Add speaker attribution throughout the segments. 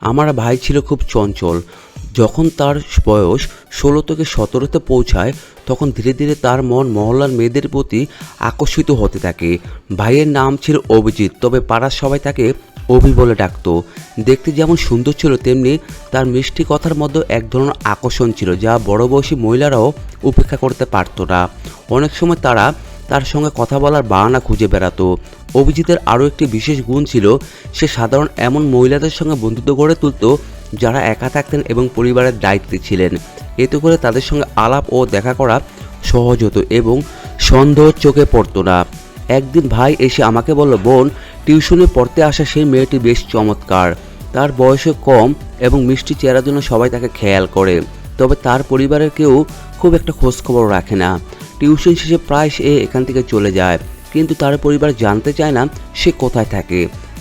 Speaker 1: আমার ভাই ছিল খুব চঞ্চল। যখন তার বয়স ১৬ থেকে ১৭-তে পৌঁছায়, তখন ধীরে ধীরে তার মন মহল্লার মেয়েদের প্রতি আকর্ষিত হতে থাকে। ভাইয়ের নাম ছিল অভিজিৎ, তবে পাড়ার সবাই তাকে অভি বলে ডাকতো। দেখতে যেমন সুন্দর ছিল, তেমনি তার মিষ্টি কথার মধ্যে এক ধরনের আকর্ষণ ছিল, যা বড় বয়সী মহিলারাও উপেক্ষা করতে পারত না। অনেক সময় তারা তার সঙ্গে কথা বলার বাহানা খুঁজে বেড়াতো। অভিজিতের আরও একটি বিশেষ গুণ ছিল, সে সাধারণ এমন মহিলাদের সঙ্গে বন্ধুত্ব গড়ে তুলত যারা একা থাকতেন এবং পরিবারের দায়িত্বে ছিলেন। এতে করে তাদের সঙ্গে আলাপ ও দেখা করা সহজ হতো এবং সন্দেহ চোখে পড়তো না। একদিন ভাই এসে আমাকে বলল, বোন, টিউশনে পড়তে আসা সেই মেয়েটি বেশ চমৎকার। তার বয়সে কম এবং মিষ্টি চেহারার জন্য সবাই তাকে খেয়াল করে, তবে তার পরিবারের কেউ খুব একটা খোঁজখবর রাখে না। টিউশন শেষে প্রায় সে এখান থেকে চলে যায়, কিন্তু তার পরিবার জানতে চায় না সে কোথায় থাকে।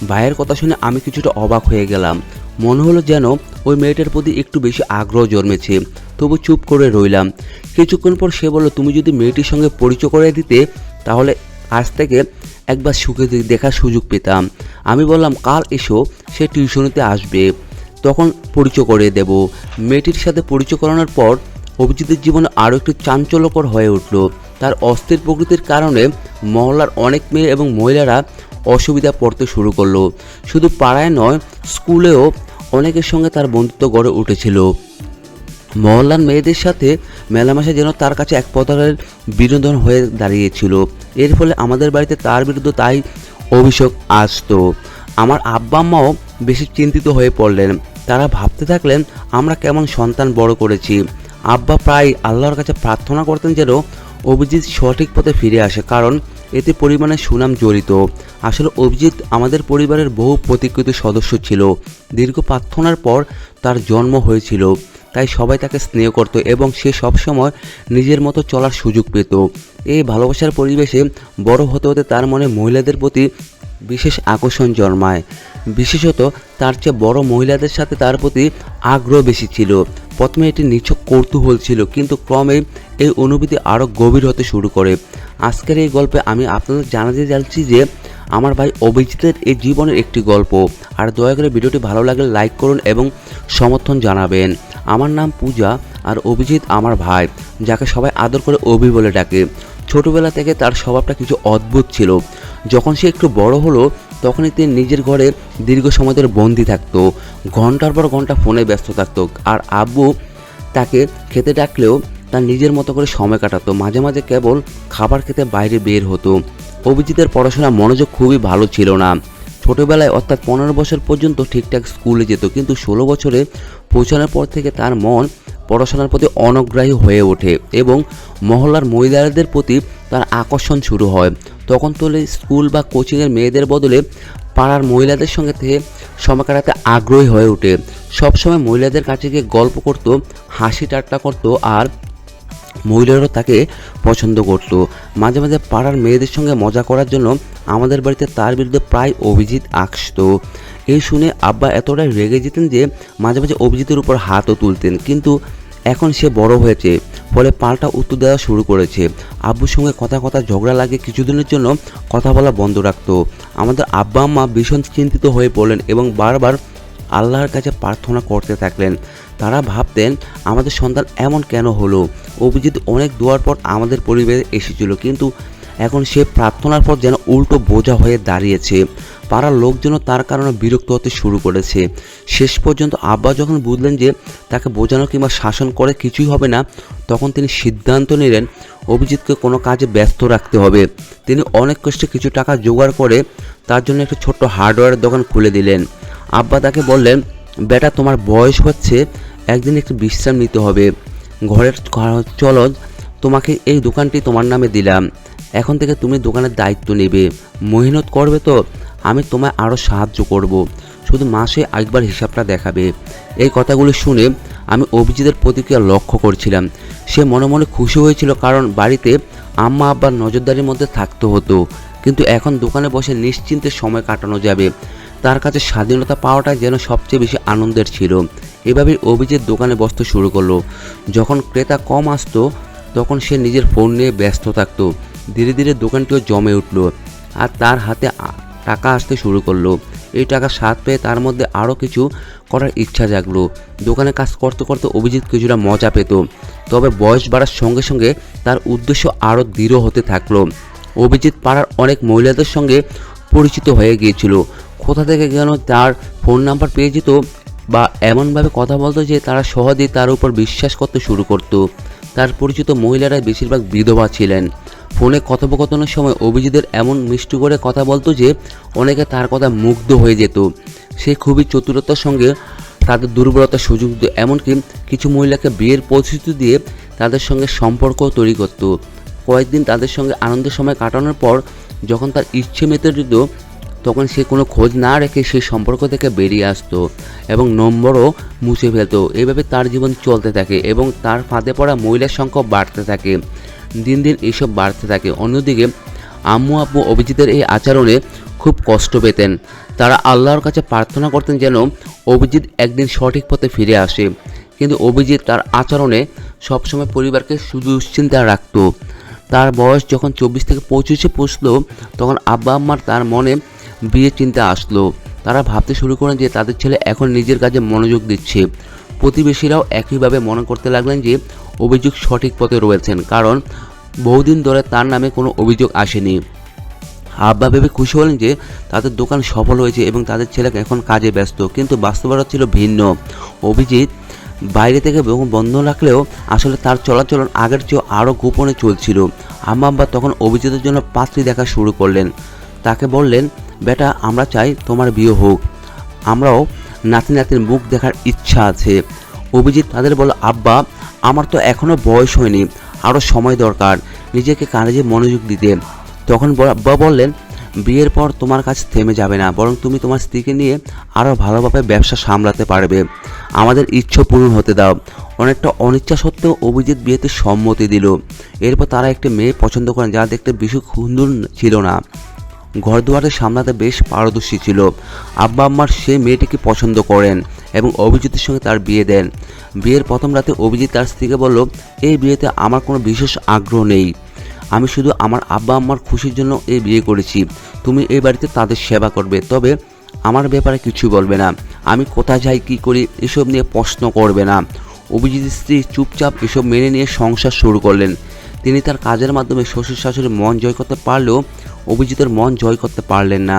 Speaker 1: ভাইয়ের কথা শুনে আমি কিছুটা অবাক হয়ে গেলাম। মনে হলো যেন ওই মেয়েটার প্রতি একটু বেশি আগ্রহ জন্মেছে। তবু চুপ করে রইলাম। কিছুক্ষণ পর সে বলল, তুমি যদি মেয়েটির সঙ্গে পরিচয় করে দিতে, তাহলে আজ থেকে একবার সুখে দেখার সুযোগ পেতাম। আমি বললাম, কাল এসো, সে টিউশনিতে আসবে, তখন পরিচয় করে দেব। মেয়েটির সাথে পরিচয় করানোর পর অভিজিতের জীবনে আরও একটু চাঞ্চল্যকর হয়ে উঠল। তার অস্থির প্রকৃতির কারণে মহল্লার অনেক মেয়ে এবং মহিলারা অসুবিধা পড়তে শুরু করলো। শুধু পাড়ায় নয়, স্কুলেও অনেকের সঙ্গে তার বন্ধুত্ব গড়ে উঠেছিল। মহল্লার মেয়েদের সাথে মেলামেশা যেন তার কাছে এক প্রকারের বিনোদন হয়ে দাঁড়িয়েছিল। এর ফলে আমাদের বাড়িতে তার বিরুদ্ধে তাই অভিযোগ আসতো। আমার আব্বা আম্মাও বেশি চিন্তিত হয়ে পড়লেন। তারা ভাবতে থাকলেন আমরা কেমন সন্তান বড় করেছি। আব্বা প্রায় আল্লাহর কাছে প্রার্থনা করতেন যেন অভিজিৎ সঠিক পথে ফিরে আসে, কারণ এতে পরিমাণে সুনাম জড়িত। আসলে অভিজিৎ আমাদের পরিবারের বহু প্রতীক্ষিত সদস্য ছিল। দীর্ঘ প্রার্থনার পর তার জন্ম হয়েছিল, তাই সবাই তাকে স্নেহ করত এবং সে সবসময় নিজের মতো চলার সুযোগ পেত। এই ভালোবাসার পরিবেশে বড় হতে হতে তার মনে মহিলাদের প্রতি বিশেষ আকর্ষণ জন্মায়। বিশেষত তার চেয়ে বড় মহিলাদের সাথে তার প্রতি আগ্রহ বেশি ছিল। প্রথমে এটি নিছক কৌতূহল ছিল, কিন্তু ক্রমে এই অনুভূতি আরও গভীর হতে শুরু করে। আজকের এই গল্পে আমি আপনাদের জানাতে চাইছি যে আমার ভাই অভিজিতের এই জীবনের একটি গল্প। আর দয়া করে ভিডিওটি ভালো লাগলে লাইক করুন এবং সমর্থন জানাবেন। আমার নাম পূজা, আর অভিজিৎ আমার ভাই, যাকে সবাই আদর করে অভি বলে ডাকে। ছোটবেলা থেকে তার স্বভাবটা কিছু অদ্ভুত ছিল। যখন সে একটু বড় হলো, তখনই তিনি নিজের ঘরে দীর্ঘ সময় ধরে বন্দি থাকতো। ঘন্টার পর ঘন্টা ফোনে ব্যস্ত থাকতো, আর আব্বু তাকে খেতে ডাকলেও তার নিজের মতো করে সময় কাটাতো। মাঝে মাঝে কেবল খাবার খেতে বাইরে বের হতো। অভিজিতের পড়াশোনা মনোযোগ খুবই ভালো ছিল না। ছোটোবেলায় অর্থাৎ 15 বছর পর্যন্ত ঠিকঠাক স্কুলে যেত, কিন্তু 16 বছরে পৌঁছানোর পর থেকে তার মন পড়াশোনার প্রতি অনগ্রাহী হয়ে ওঠে এবং মহল্লার মহিলাদের প্রতি তার আকর্ষণ শুরু হয়। তখন তো স্কুল বা কোচিংয়ের মেয়েদের বদলে পাড়ার মহিলাদের সঙ্গে থেকে সময় কাটাতে আগ্রহী হয়ে ওঠে। সবসময় মহিলাদের কাছে গিয়ে গল্প করত, হাসি ঠাট্টা করত, আর মহিলারাও তাকে পছন্দ করত। মাঝে মাঝে পাড়ার মেয়েদের সঙ্গে মজা করার জন্য আমাদের বাড়িতে তার বিরুদ্ধে প্রায় অভিজিৎ আসতো। এই শুনে আব্বা এতটাই রেগে যেতেন যে মাঝে মাঝে অভিজিতের উপর হাতও তুলতেন। কিন্তু এখন সে বড় হয়েছে, ফলে পাল্টা উত্তর দেওয়া শুরু করেছে। আব্বুর সঙ্গে কথা ঝগড়া লাগে কিছুদিনের জন্য কথা বলা বন্ধ রাখতো। আমাদের আব্বা আম্মা ভীষণ চিন্তিত হয়ে পড়লেন এবং বারবার আল্লাহর কাছে প্রার্থনা করতে থাকলেন। তারা ভাবতেন আমাদের সন্তান এমন কেন হলো। অভিজিৎ অনেক দোয়ার পর আমাদের পরিবারে এসেছিল, কিন্তু এখন সে প্রার্থনার পর যেন উল্টো বোঝা হয়ে দাঁড়িয়েছে। পাড়ার লোকজন তার কারণে বিরক্ত হতে শুরু করেছে। শেষ পর্যন্ত আব্বা যখন বুঝলেন যে তাকে বোঝানো কিংবা শাসন করে কিছুই হবে না, তখন তিনি সিদ্ধান্ত নিলেন অভিজিৎকে কোনো কাজে ব্যস্ত রাখতে হবে। তিনি অনেক কষ্টে কিছু টাকা জোগাড় করে তার জন্য একটা ছোট্ট হার্ডওয়্যারের দোকান খুলে দিলেন। আব্বা তাকে বললেন, বেটা, তোমার বয়স হচ্ছে, একদিন একটু বিশ্রাম নিতে হবে। ঘরের চলো, তোমাকে এই দোকানটি তোমার নামে দিলাম। এখন থেকে তুমি দোকানের দায়িত্ব নেবে, মেহনত করবে তো আমি তোমায় আরও সাহায্য করব। শুধু মাসে একবার হিসাবটা দেখাবে। এই কথাগুলো শুনে আমি অভিজিতের প্রতিক্রিয়া লক্ষ্য করছিলাম। সে মনে মনে খুশি হয়েছিল, কারণ বাড়িতে আম্মা আব্বার নজরদারির মধ্যে থাকতে হতো। কিন্তু এখন দোকানে বসে নিশ্চিন্তে সময় কাটানো যাবে। তার কাছে স্বাধীনতা পাওয়াটাই যেন সবচেয়ে বেশি আনন্দের ছিল। এভাবেই অভিজিৎ দোকানে বসতে শুরু করলো। যখন ক্রেতা কম আসতো, তখন সে নিজের ফোন নিয়ে ব্যস্ত থাকতো। ধীরে ধীরে দোকানটিও জমে উঠল, আর তার হাতে টাকা আসতে শুরু করলো। এই টাকার স্বাদ পেয়ে তার মধ্যে আরও কিছু করার ইচ্ছা জাগলো। দোকানে কাজ করতে করতে অভিজিৎ কিছুটা মজা পেত, তবে বয়স বাড়ার সঙ্গে সঙ্গে তার উদ্দেশ্য আরও দৃঢ় হতে থাকলো। অভিজিৎ পাড়ার অনেক মহিলাদের সঙ্গে পরিচিত হয়ে গিয়েছিল। কোথা থেকে যেন তার ফোন নাম্বার পেয়ে যেত বা এমনভাবে কথা বলতো যে তারা সহজেই তার উপর বিশ্বাস করতে শুরু করত। তার পরিচিত মহিলারা বেশিরভাগ বিধবা ছিলেন। ফোনে কথোপকথনের সময় অভিজিতের এমন মিষ্টি করে কথা বলতো যে অনেকে তার কথা মুগ্ধ হয়ে যেত। সে খুবই চতুরতার সঙ্গে তাদের দুর্বলতার সুযোগ দিত, এমনকি কিছু মহিলাকে বিয়ের প্রতিশ্রুতি দিয়ে তাদের সঙ্গে সম্পর্ক তৈরি করত। কয়েকদিন তাদের সঙ্গে আনন্দের সময় কাটানোর পর যখন তার ইচ্ছে মেতে দিত, তখন সে কোনো খোঁজ না রেখে সেই সম্পর্ক থেকে বেরিয়ে আসতো এবং নম্বরও মুছে ফেলতো। এভাবে তার জীবন চলতে থাকে এবং তার ফাঁদে পড়া মহিলার সংখ্যা বাড়তে থাকে। দিন দিন এইসব বাড়তে থাকে। অন্যদিকে আম্মু আব্বু অভিজিতের এই আচরণে খুব কষ্ট পেতেন। তারা আল্লাহর কাছে প্রার্থনা করতেন যেন অভিজিৎ একদিন সঠিক পথে ফিরে আসে, কিন্তু অভিজিৎ তার আচরণে সবসময় পরিবারকে দুশ্চিন্তায় রাখত। তার বয়স যখন 24 থেকে 25-এ পৌঁছলো, তখন আব্বা আম্মার তার মনে বিয়ের চিন্তা আসলো। তারা ভাবতে শুরু করেন যে তাদের ছেলে এখন নিজের কাজে মনোযোগ দিচ্ছে। প্রতিবেশীরাও একইভাবে মনে করতে লাগলেন যে অভিযোগ সঠিক পথে রয়েছেন, কারণ বহুদিন ধরে তার নামে কোনো অভিযোগ আসেনি। আব্বা ভেবে খুশি হলেন যে তাদের দোকান সফল হয়েছে এবং তাদের ছেলে এখন কাজে ব্যস্ত, কিন্তু বাস্তবতা ছিল ভিন্ন। অভিজিৎ বাইরে থেকে বন্ধ রাখলেও আসলে তার চলাচলন আগের চেয়েও আরও গোপনে চলছিল। আম্মা আব্বা তখন অভিজিতের জন্য পাত্রী দেখা শুরু করলেন। তাকে বললেন, বেটা, আমরা চাই তোমার বিয়ে হোক, আমরাও নাতি নাতির মুখ দেখার ইচ্ছা আছে। অভিজিৎ তাদের বলল, আব্বা, আমার তো এখনও বয়স হয়নি, আরও সময় দরকার নিজেকে কাজে মনোযোগ দিতে। তখন আব্বা বললেন, বিয়ের পর তোমার কাজ থেমে যাবে না, বরং তুমি তোমার স্ত্রীকে নিয়ে আরও ভালোভাবে ব্যবসা সামলাতে পারবে। আমাদের ইচ্ছা পূরণ হতে দাও। অনেকটা অনিচ্ছা সত্ত্বেও অভিজিৎ বিয়েতে সম্মতি দিল। এরপর তারা একটি মেয়ে পছন্দ করেন যা দেখতে বেশি সুন্দর ছিল না, ঘরদুয়ারে সামলাতে বেশ পারদর্শী ছিল। আব্বা আম্মার সেই মেয়েটিকে পছন্দ করেন এবং অভিজিতের সঙ্গে তার বিয়ে দেন। বিয়ের প্রথম রাতে অভিজিৎ তার স্ত্রীকে বলল, এই বিয়েতে আমার কোনো বিশেষ আগ্রহ নেই, আমি শুধু আমার আব্বা আম্মার খুশির জন্য এই বিয়ে করেছি। তুমি এই বাড়িতে তাদের সেবা করবে, তবে আমার ব্যাপারে কিছু বলবে না। আমি কোথায় যাই, কী করি, এসব নিয়ে প্রশ্ন করবে না। অভিজিতের স্ত্রী চুপচাপ এসব মেনে নিয়ে সংসার শুরু করলেন। তিনি তার কাজের মাধ্যমে শ্বশুর শাশুড়ির মন জয় করতে পারলেও অভিজিতের মন জয় করতে পারলেন না।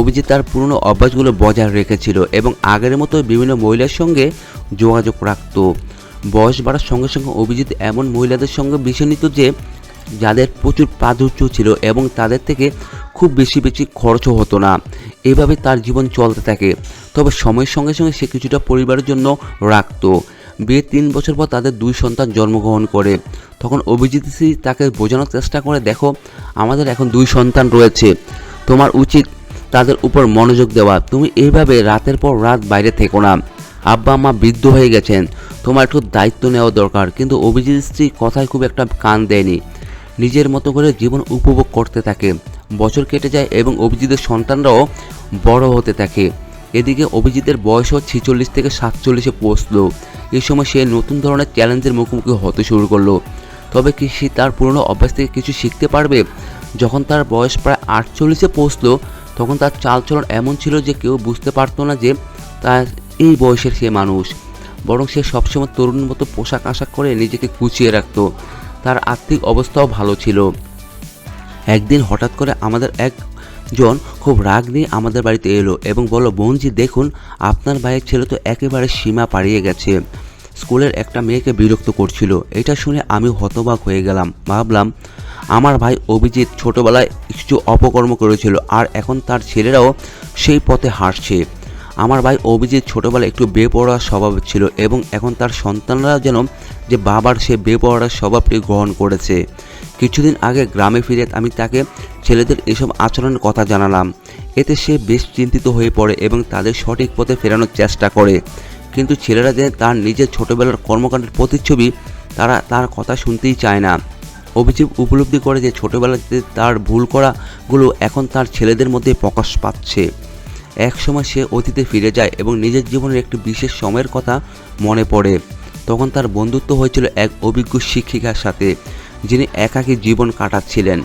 Speaker 1: অভিজিৎ তার পুরনো অভ্যাসগুলো বজায় রেখেছিল এবং আগের মতো বিভিন্ন মহিলার সঙ্গে যোগাযোগ রাখত। বয়স বাড়ার সঙ্গে সঙ্গে অভিজিৎ এমন মহিলাদের সঙ্গে বেছে নিত যে যাদের প্রচুর প্রাচুর্য ছিল এবং তাদের থেকে খুব বেশি খরচও হতো না। এভাবে তার জীবন চলতে থাকে। তবে সময়ের সঙ্গে সঙ্গে সে কিছুটা পরিবারের জন্য রাখত। বিয়ের 3 বছর পর তাদের 2 সন্তান জন্মগ্রহণ করে। তখন অভিজিৎ তাকে বোঝানোর চেষ্টা করে, দেখো, আমাদের এখন 2 সন্তান রয়েছে, তোমার উচিত তাদের উপর মনোযোগ দেওয়া। তুমি এইভাবে রাতের পর রাত বাইরে থেকো না। আব্বা আম্মা বৃদ্ধ হয়ে গেছেন, তোমার একটু দায়িত্ব নেওয়া দরকার। কিন্তু অভিজিৎ স্ত্রী কথায় খুব একটা কান দেয়নি, নিজের মতো করে জীবন উপভোগ করতে থাকে। বছর কেটে যায় এবং অভিজিতের সন্তানরাও বড় হতে থাকে। এদিকে অভিজিতের বয়সও 46 থেকে 47-এ পৌঁছলো। এই সময় সে নতুন ধরনের চ্যালেঞ্জের মুখোমুখি হতে শুরু করলো। তবে কি সে তার পুরনো অভ্যাস থেকে কিছু শিখতে পারবে? যখন তার বয়স প্রায় 48-এ পৌঁছলো, তখন তার চালচলন এমন ছিল যে কেউ বুঝতে পারতো না যে তার এই বয়সের সে মানুষ। বরং সে সবসময় তরুণ মতো পোশাক আশাক করে নিজেকে গুছিয়ে রাখতো। তার আর্থিক অবস্থাও ভালো ছিল। একদিন হঠাৎ করে আমাদের একজন খুব রাগ নিয়ে আমাদের বাড়িতে এলো এবং বলল, বোনজি, দেখুন, আপনার ভাইয়ের ছেলে তো একেবারে সীমা পাড়িয়ে গেছে, স্কুলের একটা মেয়েকে বিরক্ত করছিল। এটা শুনে আমি হতবাক হয়ে গেলাম। ভাবলাম, আমার ভাই অভিজিৎ ছোটবেলায় কিছু অপকর্ম করেছিল আর এখন তার ছেলেরাও সেই পথে হাঁটছে। আমার ভাই অভিজিৎ ছোটবেলায় একটু বেপরোয়া স্বভাব ছিল এবং এখন তার সন্তানরা যেন যে বাবার সে বেপরোয়া স্বভাবটি গ্রহণ করেছে। কিছুদিন আগে গ্রামে ফিরে আমি তাকে ছেলেদের এসব আচরণের কথা জানালাম। এতে সে বেশ চিন্তিত হয়ে পড়ে এবং তাদের সঠিক পথে ফেরানোর চেষ্টা করে। কিন্তু ছেলেরা যে তার নিজের ছোটবেলার কর্মকাণ্ডের প্রতিচ্ছবি, তারা তার কথা শুনতেই চায় না। অভিজিৎ উপলব্ধি করে যে ছোটবেলাতে তার ভুল করাগুলো এখন তার ছেলেদের মধ্যে প্রকাশ পাচ্ছে। এক সময় সে অতীতে ফিরে যায় এবং নিজের জীবনের একটি বিশেষ সময়ের কথা মনে পড়ে। তখন তার বন্ধুত্ব হয়েছিল এক অভিজ্ঞ শিক্ষিকার সাথে, যিনি একাকী জীবন কাটাচ্ছিলেন।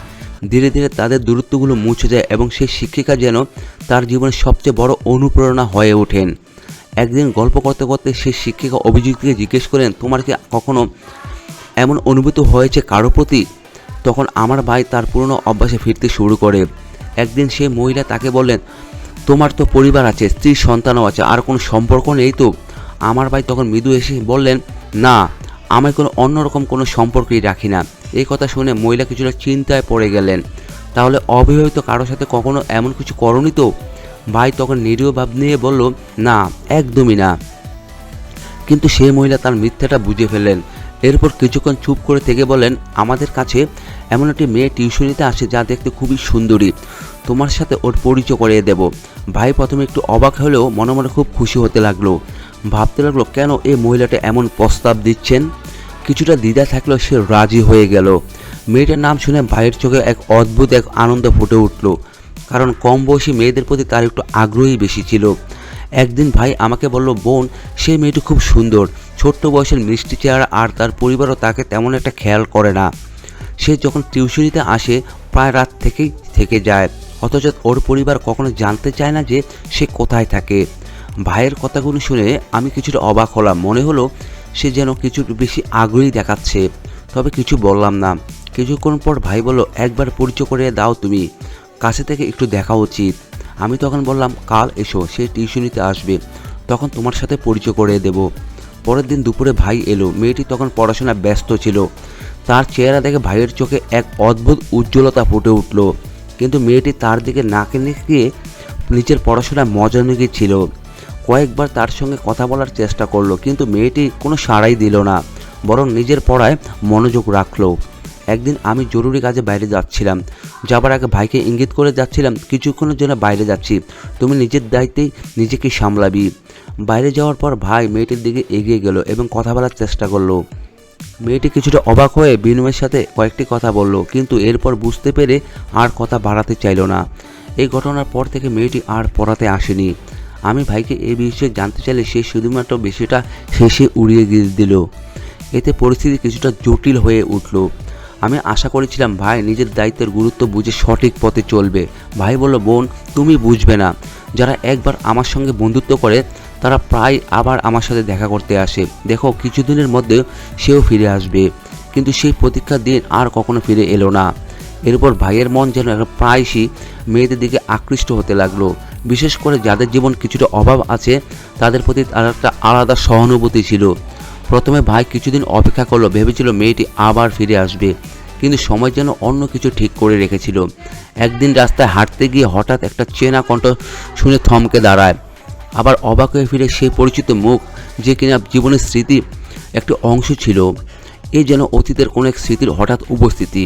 Speaker 1: ধীরে ধীরে তাদের দূরত্বগুলো মুছে যায় এবং সেই শিক্ষিকা যেন তার জীবনের সবচেয়ে বড় অনুপ্রেরণা হয়ে ওঠেন। একদিন গল্প করতে করতে সেই শিক্ষিকা অভিজিৎকে জিজ্ঞেস করেন, তোমার কি কখনো এমন অনুভূতি হয়েছে কারো প্রতি? তখন আমার ভাই তার পুরনো অভ্যাসে ফিরতে শুরু করে। একদিন সেই মহিলা তাকে বললেন, তোমার তো পরিবার আছে, স্ত্রী সন্তানও আছে, আর কোনো সম্পর্ক নেই তো? আমার ভাই তখন মৃদু এসে বললেন, না, আমি কোনো অন্যরকম কোনো সম্পর্কই রাখি না। এই কথা শুনে মহিলা কিছুটা চিন্তায় পড়ে গেলেন। তাহলে অবিবাহিত কারোর সাথে কখনো এমন কিছু করনি তো? ভাই তখন নিরীহ ভাব নিয়ে বলল, না, একদমই না। কিন্তু সেই মহিলা তার মিথ্যাটা বুঝে ফেললেন। এরপর কিছুক্ষণ চুপ করে থেকে বলেন, আমাদের কাছে এমন একটি মেয়ে টিউশনিতে আসে যা দেখতে খুবই সুন্দরী, তোমার সাথে ওর পরিচয় করিয়ে দেব। ভাই প্রথমে একটু অবাক হলেও মনে মনে খুব খুশি হতে লাগলো। ভাবতে লাগলো, কেন এই মহিলাটা এমন প্রস্তাব দিচ্ছেন। কিছুটা দ্বিধা থাকলেও সে রাজি হয়ে গেল। মেয়েটার নাম শুনে ভাইয়ের চোখে এক অদ্ভুত এক আনন্দ ফুটে উঠল, কারণ কম বয়সী মেয়েদের প্রতি তার একটু আগ্রহী বেশি ছিল। একদিন ভাই আমাকে বলল, বোন, সেই মেয়েটি খুব সুন্দর, ছোট্ট বয়সের মিষ্টি চেহারা, আর তার পরিবারও তাকে তেমন একটা খেয়াল করে না। সে যখন টিউশনিতে আসে প্রায় রাত থেকেই থেকে যায়, অথচ ওর পরিবার কখনো জানতে চায় না যে সে কোথায় থাকে। ভাইয়ের কথাগুলো শুনে আমি কিছুটা অবাক হলাম। মনে হলো সে যেন কিছু বেশি আগ্রহী দেখাচ্ছে, তবে কিছু বললাম না। কিছুক্ষণ পর ভাই বলল, একবার পরিচয় করে দাও, তুমি কাছে থেকে একটু দেখা উচিত। আমি তখন বললাম, কাল এসো, সে টিউশনিতে আসবে, তখন তোমার সাথে পরিচয় করে দেব। পরের দিন দুপুরে ভাই এলো। মেয়েটি তখন পড়াশোনায় ব্যস্ত ছিল। তার চেহারা দেখে ভাইয়ের চোখে এক অদ্ভুত উজ্জ্বলতা ফুটে উঠল। কিন্তু মেয়েটি তার দিকে নাকে নিয়ে নিজের পড়াশোনায় মজা ছিল। কয়েকবার তার সঙ্গে কথা বলার চেষ্টা করলো, কিন্তু মেয়েটি কোনো সাড়াই দিল না, বরং নিজের পড়ায় মনোযোগ রাখলো। একদিন আমি জরুরি কাজে বাইরে যাচ্ছিলাম। যাবার আগে ভাইকে ইঙ্গিত করে যাচ্ছিলাম, কিছুক্ষণের জন্য বাইরে যাচ্ছি, তুমি নিজের দায়িত্বেই নিজেকে সামলাবি। বাইরে যাওয়ার পর ভাই মেয়েটির দিকে এগিয়ে গেল এবং কথা বলার চেষ্টা করলো। মেয়েটি কিছুটা অবাক হয়ে বিনয়ের সাথে কয়েকটি কথা বলল, কিন্তু এরপর বুঝতে পেরে আর কথা বাড়াতে চাইল না। এই ঘটনার পর থেকে মেয়েটি আর পড়াতে আসেনি। আমি ভাইকে এই বিষয়ে জানতে চাইলে সে শুধুমাত্র বিষয়টা শেষে উড়িয়ে দিল। এতে পরিস্থিতি কিছুটা জটিল হয়ে উঠল। আমি আশা করেছিলাম ভাই নিজের দায়িত্বের গুরুত্ব বুঝে সঠিক পথে চলবে। ভাই বলল, বোন, তুমি বুঝবে না, যারা একবার আমার সঙ্গে বন্ধুত্ব করে তারা প্রায় আবার আমার সাথে দেখা করতে আসে। দেখো, কিছুদিনের মধ্যে সেও ফিরে আসবে। কিন্তু সেই প্রতীক্ষার দিন আর কখনো ফিরে এলো না। এরপর ভাইয়ের মন যেন প্রায়শই মেয়েদের দিকে আকৃষ্ট হতে লাগলো। বিশেষ করে যাদের জীবন কিছুটা অভাব আছে তাদের প্রতি তার একটা আলাদা সহানুভূতি ছিল। প্রথমে ভাই কিছুদিন অপেক্ষা করলো, ভেবেছিল মেয়েটি আবার ফিরে আসবে, কিন্তু সময় যেন অন্য কিছু ঠিক করে রেখেছিল। একদিন রাস্তায় হাঁটতে গিয়ে হঠাৎ একটা চেনা কণ্ঠ শুনে থমকে দাঁড়ায়। আবার অবাক হয়ে ফিরে সেই পরিচিত মুখ, যে কিনা জীবনের স্মৃতি একটি অংশ ছিল। এ যেন অতীতের কোনো এক স্মৃতির হঠাৎ উপস্থিতি।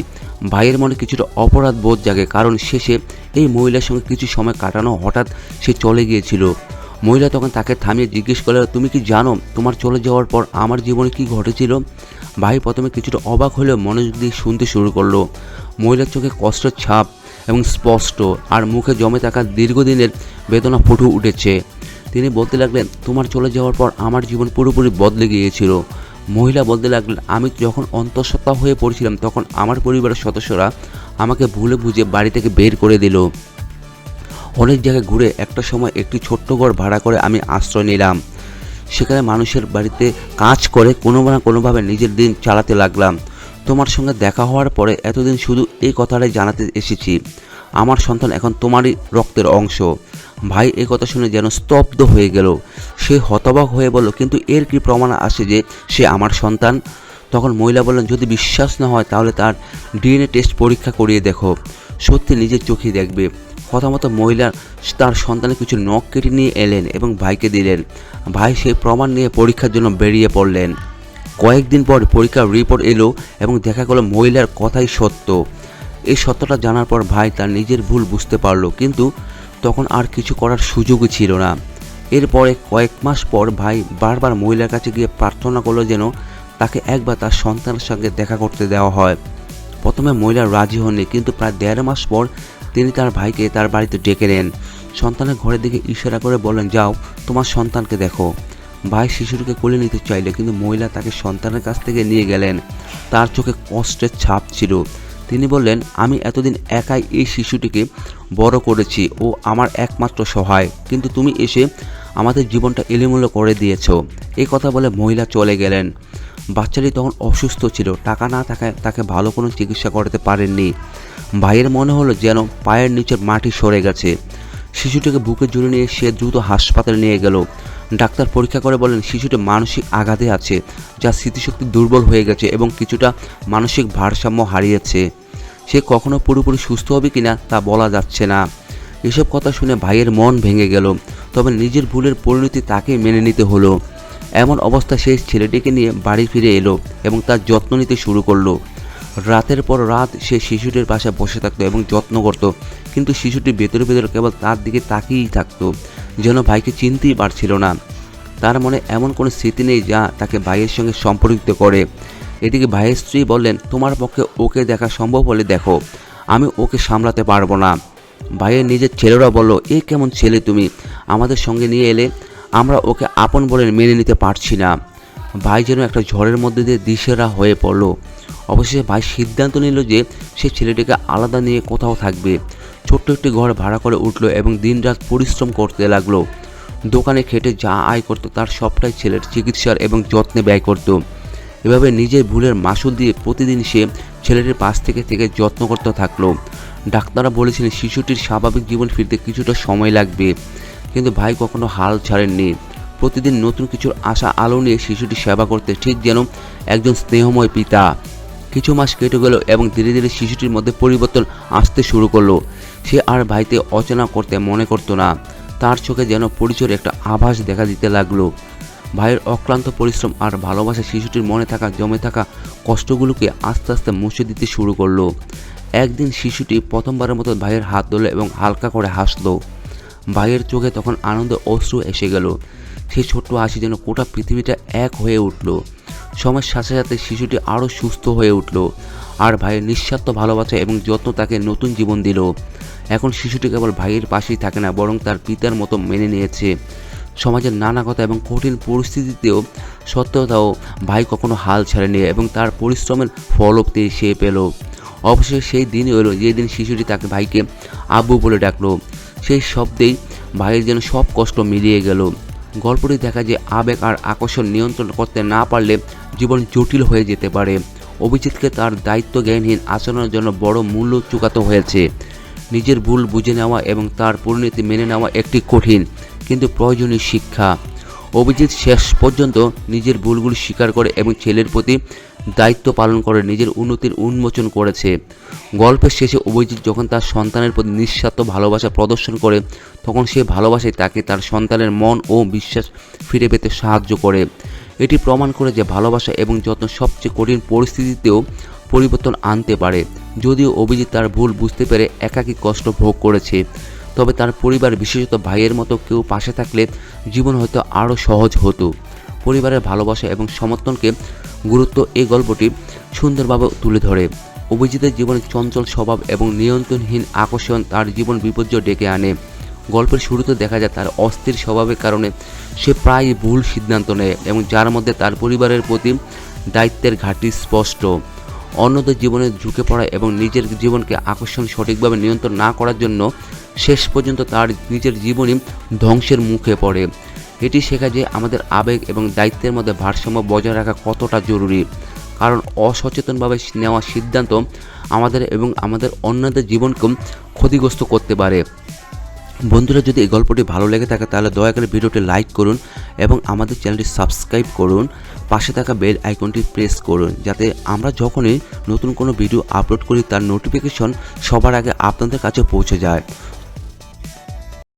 Speaker 1: ভাইয়ের মনে কিছুটা অপরাধ বোধ জাগে, কারণ শেষে এই মহিলার সঙ্গে কিছু সময় কাটানো, হঠাৎ সে চলে গিয়েছিল। মহিলা তখন তাকে থামিয়ে জিজ্ঞেস করল, তুমি কি জানো তোমার চলে যাওয়ার পর আমার জীবনে কি ঘটেছিল? ভাই প্রথমে কিছুটা অবাক হলেও মনোযোগ দিয়ে শুনতে শুরু করলো। মহিলার চোখে কষ্টের ছাপ এবং স্পষ্ট, আর মুখে জমে থাকা দীর্ঘদিনের বেদনা ফুটে উঠেছে। তিনি বলতে লাগলেন, তোমার চলে যাওয়ার পর আমার জীবন পুরোপুরি বদলে গিয়েছিল। মহিলা বলতে লাগলেন, আমি যখন অন্তঃসত্ত্বা হয়ে পড়েছিলাম তখন আমার পরিবারের সদস্যরা আমাকে ভুলে বুঝে বাড়ি থেকে বের করে দিল। অনেক জায়গায় ঘুরে একটা সময় একটি ছোট্ট ঘর ভাড়া করে আমি আশ্রয় নিলাম। সেখানে মানুষের বাড়িতে কাজ করে কোনো না কোনোভাবে নিজের দিন চালাতে লাগলাম। তোমার সঙ্গে দেখা হওয়ার পরে এতদিন শুধু এই কথাটাই জানাতে এসেছি, আমার সন্তান এখন তোমারই রক্তের অংশ। ভাই এই কথা শুনে যেন স্তব্ধ হয়ে গেল। সে হতবাক হয়ে বলল, কিন্তু এর কি প্রমাণ আছে যে সে আমার সন্তান? তখন মহিলা বললেন, যদি বিশ্বাস না হয় তাহলে তার ডিএনএ টেস্ট পরীক্ষা করিয়ে দেখো, সত্যি নিজের চোখেই দেখবে। কথা মতো মহিলা তার সন্তানের কিছু নখ কেটে নিয়ে এলেন এবং ভাইকে দিলেন। ভাই সেই প্রমাণ নিয়ে পরীক্ষার জন্য বেরিয়ে পড়লেন। কয়েকদিন পর পরীক্ষার রিপোর্ট এলো এবং দেখা গেল মহিলার কথাই সত্য। এই সত্যটা জানার পর ভাই তার নিজের ভুল বুঝতে পারল, কিন্তু তখন আর কিছু করার সুযোগই ছিল না। এরপরে কয়েক মাস পর ভাই বারবার মহিলার কাছে গিয়ে প্রার্থনা করলো যেন তাকে একবার তার সন্তানের সঙ্গে দেখা করতে দেওয়া হয়। প্রথমে মহিলা রাজি হননি, কিন্তু প্রায় 1.5 মাস পর তিনি তার ভাইকে তার বাড়িতে ডেকে নেন। সন্তানের ঘরের দিকে ইশারা করে বলেন, যাও তোমার সন্তানকে দেখো। ভাই শিশুটিকে কোলে নিতে চাইলে, কিন্তু মহিলা তাকে সন্তানের কাছ থেকে নিয়ে গেলেন। তার চোখে কষ্টের ছাপ ছিল। তিনি বললেন, আমি এতদিন একাই এই শিশুটিকে বড় করেছি, ও আমার একমাত্র সহায়, কিন্তু তুমি এসে আমাদের জীবনটা এলোমেলো করে দিয়েছো। এই কথা বলে মহিলা চলে গেলেন। বাচ্চাটি তখন অসুস্থ ছিল, টাকা না থাকায় তাকে ভালো কোনো চিকিৎসা করাতে পারেননি। ভাইয়ের মনে হলো যেন পায়ের নিচের মাটি সরে গেছে। শিশুটিকে বুকে জুড়ে নিয়ে সে দ্রুত হাসপাতালে নিয়ে গেল। ডাক্তার পরীক্ষা করে বলেন শিশুটি মানসিক আঘাতে আছে, যা স্মৃতিশক্তি দুর্বল হয়ে গেছে এবং কিছুটা মানসিক ভারসাম্য হারিয়েছে। সে কখনো পুরোপুরি সুস্থ হবে কিনা তা বলা যাচ্ছে না। এসব কথা শুনে ভাইয়ের মন ভেঙে গেল, তবে নিজের ভুলের পরিণতি তাকে মেনে নিতে হলো। এমন অবস্থায় সেই ছেলেটিকে নিয়ে বাড়ি ফিরে এলো এবং তার যত্ন নিতে শুরু করলো। রাতের পর রাত সে শিশুটির পাশে বসে থাকতো এবং যত্ন করত, কিন্তু শিশুটি ভেতরে ভেতরে কেবল তার দিকে তাকিয়েই থাকতো, যেন ভাইকে চিনতেই পারছিল না। তার মনে এমন কোনো স্মৃতি নেই যা তাকে ভাইয়ের সঙ্গে সম্পর্কিত করে। এদিকে ভাইয়ের স্ত্রী বললেন, তোমার পক্ষে ওকে দেখা সম্ভব হলে দেখো, আমি ওকে সামলাতে পারবো না। ভাইয়ের নিজের ছেলেরা বলল, এ কেমন ছেলে তুমি, আমাদের সঙ্গে নিয়ে এলে, আমরা ওকে আপন বলে মেনে নিতে পারছি না। ভাই যেন একটা ঝড়ের মধ্যে দিয়ে দিশেহারা হয়ে পড়ল। অবশেষে ভাই সিদ্ধান্ত নিল যে সে ছেলেটিকে আলাদা নিয়ে কোথাও থাকবে। ছোট্ট একটি ঘর ভাড়া করে উঠল এবং দিনরাত পরিশ্রম করতে লাগলো। দোকানে খেটে যা আয় করত তার সবটাই ছেলের চিকিৎসার এবং যত্নে ব্যয় করত। এভাবে নিজের ভুলের মাসুল দিয়ে প্রতিদিন সে ছেলেটির পাশ থেকে থেকে যত্ন করতে থাকলো। ডাক্তাররা বলেছিলেন শিশুটির স্বাভাবিক জীবন ফিরতে কিছুটা সময় লাগবে, কিন্তু ভাই কখনো হাল ছাড়েননি। প্রতিদিন নতুন কিছুর আশা আলো নিয়ে শিশুটির সেবা করতে, ঠিক যেন একজন স্নেহময় পিতা। কিছু মাস কেটে গেল এবং ধীরে ধীরে শিশুটির মধ্যে পরিবর্তন আসতে শুরু করলো। সে আর ভাইতে অচেনা করতে মনে করতো না। তার চোখে যেন পরিচয়ের একটা আভাস দেখা দিতে লাগলো। ভাইয়ের অক্লান্ত পরিশ্রম আর ভালোবাসা শিশুটির মনে থাকা জমে থাকা কষ্টগুলোকে আস্তে আস্তে মুছে দিতে শুরু করলো। একদিন শিশুটি প্রথমবারের মতো ভাইয়ের হাত ধরল এবং হালকা করে হাসলো। ভাইয়ের চোখে তখন আনন্দের অশ্রু এসে গেল। সেই ছোট্ট হাসি যেন গোটা পৃথিবীটা এক হয়ে উঠল। সময়ের সাথে সাথে শিশুটি আরও সুস্থ হয়ে উঠল, আর ভাইয়ের নিঃস্বার্থ ভালোবাসা এবং যত্ন তাকে নতুন জীবন দিল। এখন শিশুটি কেবল ভাইয়ের পাশেই থাকে না, বরং তার পিতার মতো মেনে নিয়েছে। সমাজের নানা কথা এবং কঠিন পরিস্থিতিতেও সত্ত্বেও ভাই কখনো হাল ছাড়েনি এবং তার পরিশ্রমের ফলও সে পেল। অবশ্যই সেই দিনই হলো যেদিন শিশুটি তাকে ভাইকে আব্বু বলে ডাকলো। সেই শব্দেই ভাইয়ের যেন সব কষ্ট মিলিয়ে গেল। গল্পটি দেখা যে আবেগ আর আকর্ষণ নিয়ন্ত্রণ করতে না পারলে জীবন জটিল হয়ে যেতে পারে। অভিজিৎকে তার দায়িত্ব জ্ঞানহীন আচরণের জন্য বড় মূল্য চুকাতে হয়েছে। নিজের ভুল বুঝে নেওয়া এবং তার পরিণতি মেনে নেওয়া একটি কঠিন কিন্তু প্রয়োজনীয় শিক্ষা। অভিজিৎ শেষ পর্যন্ত নিজের ভুলগুলি স্বীকার করে এবং ছেলের প্রতি দায়িত্ব পালন করে নিজের উন্নতির উন্মোচন করেছে। গল্পের শেষে অভিজিৎ যখন তার সন্তানের প্রতি নিঃস্বার্থ ভালোবাসা প্রদর্শন করে, তখন সেই ভালোবাসায় তাকে তার সন্তানের মন ও বিশ্বাস ফিরে পেতে সাহায্য করে। এটি প্রমাণ করে যে ভালোবাসা এবং যত্ন সবচেয়ে কঠিন পরিস্থিতিতেও পরিবর্তন আনতে পারে। যদিও অভিজিৎ তার ভুল বুঝতে পেরে একাকী কষ্ট ভোগ করেছে, তবে তার পরিবার, বিশেষত ভাইয়ের মতো কেউ পাশে থাকলে জীবন হয়তো আরও সহজ হতো। পরিবারের ভালোবাসা এবং সমর্থনকে গুরুত্ব এই গল্পটি সুন্দরভাবে তুলে ধরে। অভিজিতের জীবনে চঞ্চল স্বভাব এবং নিয়ন্ত্রণহীন আকর্ষণ তার জীবন বিপর্যয় ডেকে আনে। গল্পের শুরুতে দেখা যায় তার অস্থির স্বভাবের কারণে সে প্রায়ই ভুল সিদ্ধান্ত নেয় এবং যার মধ্যে তার পরিবারের প্রতি দায়িত্বের ঘাটতি স্পষ্ট। অন্যদের জীবনে ঝুঁকে পড়া এবং নিজের জীবনকে আকর্ষণ সঠিকভাবে নিয়ন্ত্রণ না করার জন্য শেষ পর্যন্ত তার নিজের জীবনই ধ্বংসের মুখে পড়ে। এটি শেখা যে আমাদের আবেগ এবং দায়িত্বের মধ্যে ভারসাম্য বজায় রাখা কতটা জরুরি, কারণ অসচেতনভাবে নেওয়া সিদ্ধান্ত আমাদের এবং আমাদের অন্যদের জীবনকে ক্ষতিগ্রস্ত করতে পারে। বন্ধুরা, যদি এই গল্পটি ভালো লেগে থাকে তাহলে দয়া করে ভিডিওটি লাইক করুন এবং আমাদের চ্যানেলটি সাবস্ক্রাইব করুন। পাশে থাকা বেল আইকনটি প্রেস করুন, যাতে আমরা যখনই নতুন কোনো ভিডিও আপলোড করি তার নোটিফিকেশন সবার আগে আপনাদের কাছে পৌঁছে যায়।